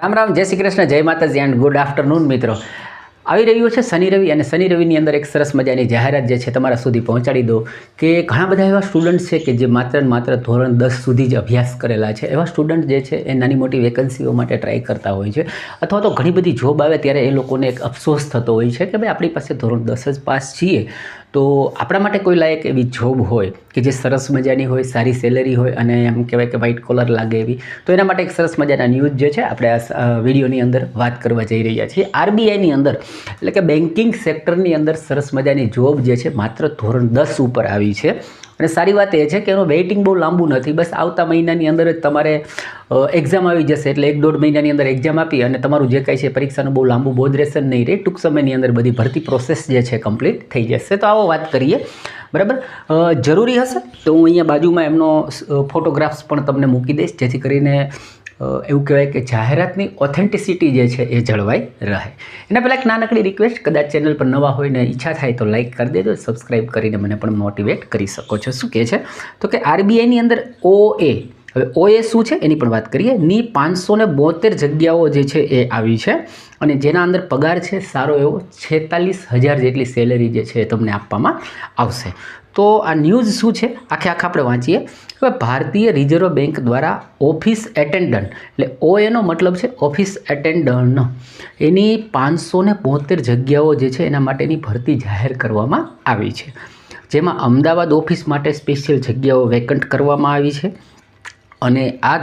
રામ રામ, જય શ્રી કૃષ્ણ, જય માતાજી એન્ડ ગુડ આફ્ટરનૂન મિત્રો. આવી રહ્યું છે શનિ રવિ અને શનિ રવિની અંદર એક સરસ મજાની જાહેરાત જે છે તમારા સુધી પહોંચાડી દો કે ઘણા બધા એવા સ્ટુડન્ટ છે કે જે માત્ર ને માત્ર ધોરણ 10 સુધી જ અભ્યાસ કરેલા છે. એવા સ્ટુડન્ટ જે છે એ નાની મોટી વેકન્સીઓ માટે ટ્રાય કરતા હોય છે, અથવા તો ઘણી બધી જોબ આવે ત્યારે એ લોકોને એક અફસોસ થતો હોય છે કે ભાઈ આપણી પાસે ધોરણ 10 જ પાસ છીએ તો આપણા માટે કોઈ લાયક એવી જોબ હોય કે જે સરસ મજાની હોય, સારી સેલેરી હોય અને એમ કહેવાય કે વ્હાઇટ કોલર લાગે એવી, તો એના માટે એક સરસ મજાના ન્યૂઝ જે છે આપણે આ વિડીયોની અંદર વાત કરવા જઈ રહ્યા છીએ. આરબીઆઈની અંદર એટલે કે બેન્કિંગ સેક્ટરની અંદર સરસ મજાની જોબ જે છે માત્ર ધોરણ 10 ઉપર આવી છે. અને સારી વાત એ છે કે એનું વેઇટિંગ બહુ લાંબુ નથી. બસ આવતા મહિનાની અંદર જ તમારે એક્ઝામ આવી જશે, એટલે 1-1.5 મહિનાની અંદર એક્ઝામ આપી અને તમારું જે કાંઈ છે પરીક્ષાનું બહુ લાંબુ બોધરેશન નહીં રહે. ટૂંક સમયની અંદર બધી ભરતી પ્રોસેસ જે છે કમ્પ્લીટ થઈ જશે. તો આવો વાત કરીએ, બરાબર. જરૂરી હશે તો હું અહીંયા બાજુમાં એમનો ફોટોગ્રાફ્સ પણ તમને મૂકી દઈશ, જેથી કરીને એવું કહેવાય કે જાહેરાતની ઓથેન્ટિસિટી જે છે એ જળવાઈ રહે. એના પહેલાં એક નાનકડી રિક્વેસ્ટ, કદાચ ચેનલ પર નવા હોય ને ઈચ્છા થાય તો લાઇક કરી દેજો, સબસ્ક્રાઈબ કરીને મને પણ મોટિવેટ કરી શકો છો. શું કહે છે તો કે આરબીઆઈની અંદર OA, હવે OA શું છે એની પણ વાત કરીએ. ની 572 જગ્યાઓ જે છે એ આવી છે અને જેના અંદર પગાર છે સારો એવો 46,000 જેટલી સેલેરી જે છે એ તમને આપવામાં આવશે. તો આ ન્યૂઝ શું છે આખે આપણે વાંચીએ. હવે ભારતીય રિઝર્વ બેંક દ્વારા ઓફિસ એટેન્ડન્ટ, એટલે OAનો મતલબ છે ઓફિસ એટેન્ડન્ટ, એની 572 જગ્યાઓ જે છે એના માટેની ભરતી જાહેર કરવામાં આવી છે, જેમાં અમદાવાદ ઓફિસ માટે સ્પેશિયલ જગ્યાઓ વેકન્ટ કરવામાં આવી છે. અને આ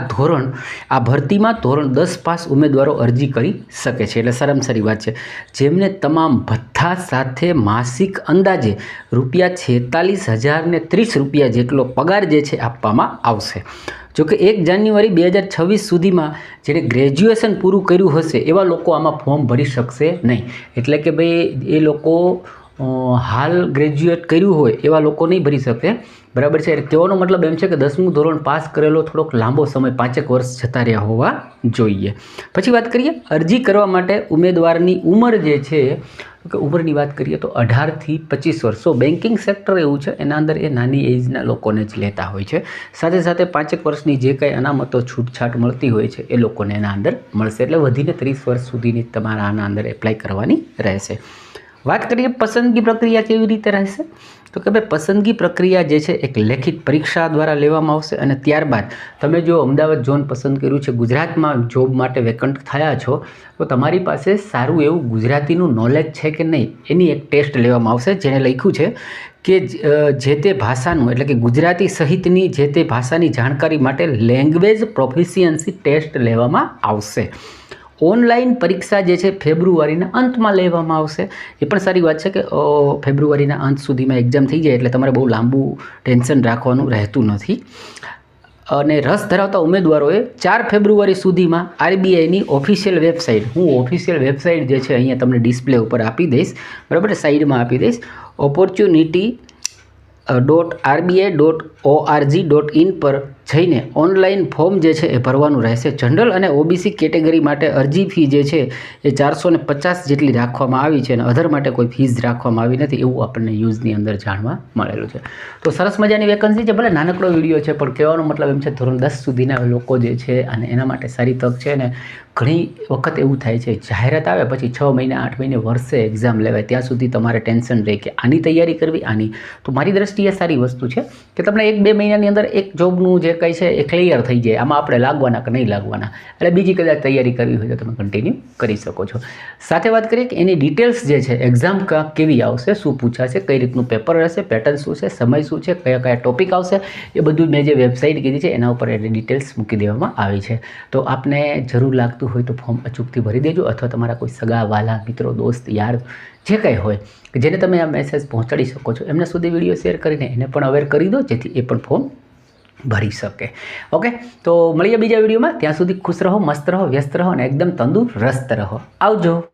ભરતીમાં ધોરણ 10 પાસ ઉમેદવારો અરજી કરી શકે છે. એટલે સારામાં સારી વાત છે, જેમને તમામ ભથ્થા સાથે માસિક અંદાજે ₹46,030 જેટલો પગાર જે છે આપવામાં આવશે. જોકે 1 જાન્યુઆરી 2026 સુધીમાં જેણે ગ્રેજ્યુએશન પૂરું કર્યું હશે એવા લોકો આમાં ફોર્મ ભરી શકશે નહીં. એટલે કે ભાઈ એ લોકો હાલ ગ્રેજ્યુએટ કર્યું હોય એવા લોકો નહીં ભરી શકે, બરાબર છે. કહેવાનો મતલબ એમ છે કે 10મું ધોરણ પાસ કરેલો થોડોક લાંબો સમય 5 વર્ષ જતા રહ્યા હોવા જોઈએ. પછી વાત કરીએ અરજી કરવા માટે ઉમેદવારની ઉંમર જે છે કે ઉંમરની વાત કરીએ તો 18 થી 25 વર્ષ. બેન્કિંગ સેક્ટર એવું છે એના અંદર એ નાની એજના લોકોને જ લેતા હોય છે. સાથે સાથે 5 વર્ષની જે કાંઈ અનામતો છૂટછાટ મળતી હોય છે એ લોકોને એના અંદર મળશે. એટલે વધીને 30 વર્ષ સુધીની તમારે આના અંદર એપ્લાય કરવાની રહેશે. વાત કરીએ પસંદગી પ્રક્રિયા કેવી રીતે રહેશે, તો કે ભાઈ પસંદગી પ્રક્રિયા જે છે એક લેખિત પરીક્ષા દ્વારા લેવામાં આવશે અને ત્યારબાદ તમે જો અમદાવાદ ઝોન પસંદ કર્યું છે, ગુજરાતમાં જોબ માટે વેકન્ટ થયા છો, તો તમારી પાસે સારું એવું ગુજરાતીનું નોલેજ છે કે નહીં એની એક ટેસ્ટ લેવામાં આવશે, જેને લખ્યું છે કે જે તે ભાષાનું એટલે કે ગુજરાતી સહિતની જે તે ભાષાની જાણકારી માટે લેંગ્વેજ પ્રોફિશિયન્સી ટેસ્ટ લેવામાં આવશે. ઓનલાઈન પરીક્ષા જે છે ફેબ્રુઆરીના અંતમાં લેવામાં આવશે. એ પણ સારી વાત છે કે ફેબ્રુઆરીના અંત સુધીમાં એક્ઝામ થઈ જાય એટલે તમારે બહુ લાંબુ ટેન્શન રાખવાનું રહેતું નથી. અને રસ ધરાવતા ઉમેદવારોએ 4 ફેબ્રુઆરી સુધીમાં આરબીઆઈની ઓફિશિયલ વેબસાઇટ, હું ઓફિશિયલ વેબસાઇટ જે છે અહીંયા તમને ડિસ્પ્લે ઉપર આપી દઈશ, બરાબર, સાઈડમાં આપી દઈશ, opportunity.rbi.org.in પર જઈને ઓનલાઈન ફોર્મ જે છે એ ભરવાનું રહેશે. જનરલ અને ઓબીસી કેટેગરી માટે અરજી ફી જે છે એ 450 જેટલી રાખવામાં આવી છે અને અધર માટે કોઈ ફીસ રાખવામાં આવી નથી, એવું આપણને ન્યૂઝની અંદર જાણવા મળેલું છે. તો સરસ મજાની વેકન્સી છે, ભલે નાનકડો વિડીયો છે પણ કહેવાનો મતલબ એમ છે ધોરણ 10 સુધીના લોકો જે છે અને એના માટે સારી તક છે. અને ઘણી વખત એવું થાય છે જાહેરાત આવે પછી 6 મહિના 8 મહિને વર્ષે એક્ઝામ લેવાય ત્યાં સુધી તમારે ટેન્શન રહે કે આની તૈયારી કરવી આની. તો મારી દ્રષ્ટિએ સારી વસ્તુ છે કે તમને 1-2 મહિનાની અંદર એક જોબનું જે કંઈ છે એ ક્લિયર થઈ જાય, આમાં આપણે લાગવાના કે નહીં લાગવાના, એટલે બીજી કદાચ તૈયારી કરવી હોય તો તમે કન્ટિન્યુ કરી શકો છો. સાથે વાત કરીએ કે એની ડિટેલ્સ જે છે એક્ઝામ કેવી આવશે, શું પૂછાશે, કઈ રીતનું પેપર રહેશે, પેટર્ન શું છે, સમય શું છે, કયા ટોપિક આવશે, એ બધું મેં જે વેબસાઇટ કીધી છે એના ઉપર એની ડિટેલ્સ મૂકી દેવામાં આવી છે. તો આપને જરૂર લાગતું હોય તો ફોર્મ અચૂકથી ભરી દેજો, અથવા તમારા કોઈ સગા વાલા મિત્રો દોસ્ત યાર જે કંઈ હોય કે જેને તમે આ મેસેજ પહોંચાડી શકો છો એમના સુધી વિડીયો શેર કરીને એને પણ અવેર કરી દો, જેથી એ પણ ફોર્મ ભરી શકે. ઓકે, તો મળીએ બીજા વિડીયોમાં. ત્યાં સુધી ખુશ રહો, મસ્ત રહો, વ્યસ્ત રહો અને એકદમ તંદુરસ્ત રહો. આવજો.